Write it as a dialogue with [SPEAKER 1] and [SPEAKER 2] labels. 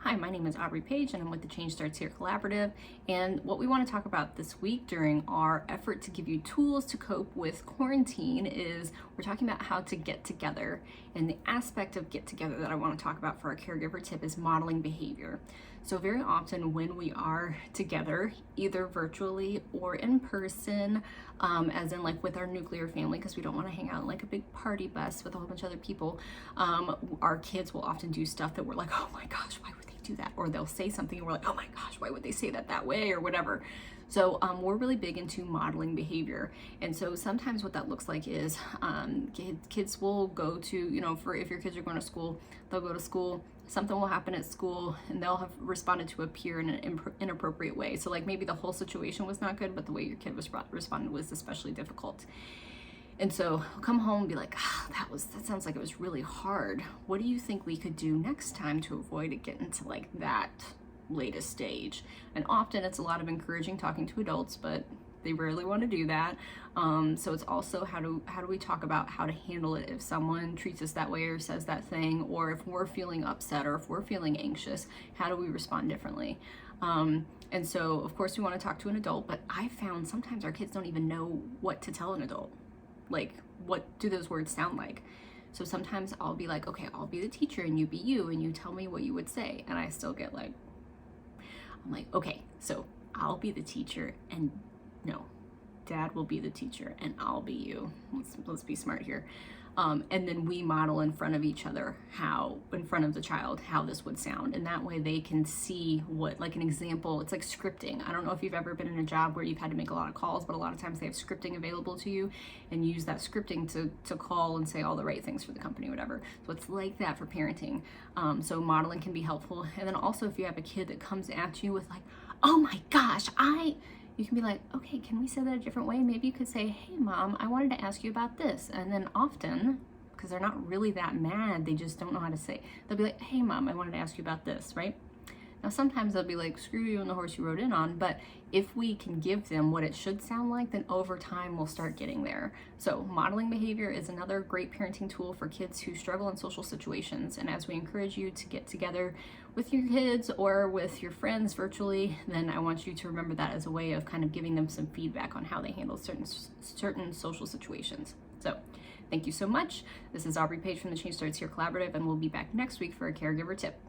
[SPEAKER 1] Hi, my name is Aubrey Page and I'm with the Change Starts Here Collaborative. And what we want to talk about this week during our effort to give you tools to cope with quarantine is we're talking about how to get together. And the aspect of get together that I want to talk about for our caregiver tip is modeling behavior. So very often when we are together, either virtually or in person, as in like with our nuclear family, because we don't want to hang out in like a big party bus with a whole bunch of other people, our kids will often do stuff that we're like, oh my gosh, why would they do that? Or they'll say something and we're like, oh my gosh, why would they say that way or whatever. So we're really big into modeling behavior. And so sometimes what that looks like is kids will go to, if your kids are going to school, they'll go to school, something will happen at school and they'll have responded to a peer in an inappropriate way. So like maybe the whole situation was not good, but the way your kid was responded was especially difficult. And so I'll come home and be like, that sounds like it was really hard. What do you think we could do next time to avoid it getting to like that latest stage? And often it's a lot of encouraging talking to adults, but they rarely want to do that. So it's also how do we talk about how to handle it if someone treats us that way or says that thing, or if we're feeling upset or if we're feeling anxious, how do we respond differently? And so of course we want to talk to an adult, but I found sometimes our kids don't even know what to tell an adult. Like, what do those words sound like? So sometimes I'll be like, okay, I'll be the teacher and you be you and you tell me what you would say. And I still get like, I'm like, okay, so I'll be the teacher and no, dad will be the teacher and I'll be you. Let's be smart here. And then we model in front of each other in front of the child, how this would sound. And that way they can see what, like an example, it's like scripting. I don't know if you've ever been in a job where you've had to make a lot of calls, but a lot of times they have scripting available to you and use that scripting to call and say all the right things for the company, whatever. So it's like that for parenting. So modeling can be helpful. And then also if you have a kid that comes at you with like, oh my gosh, you can be like, okay, can we say that a different way? Maybe you could say, hey mom, I wanted to ask you about this. And then often, because they're not really that mad, they just don't know how to say, they'll be like, hey mom, I wanted to ask you about this, right? Now sometimes they'll be like, screw you and the horse you rode in on, but if we can give them what it should sound like, then over time we'll start getting there. So modeling behavior is another great parenting tool for kids who struggle in social situations. And as we encourage you to get together with your kids or with your friends virtually, then I want you to remember that as a way of kind of giving them some feedback on how they handle certain social situations. So thank you so much. This is Aubrey Page from the Change Starts Here Collaborative, and we'll be back next week for a caregiver tip.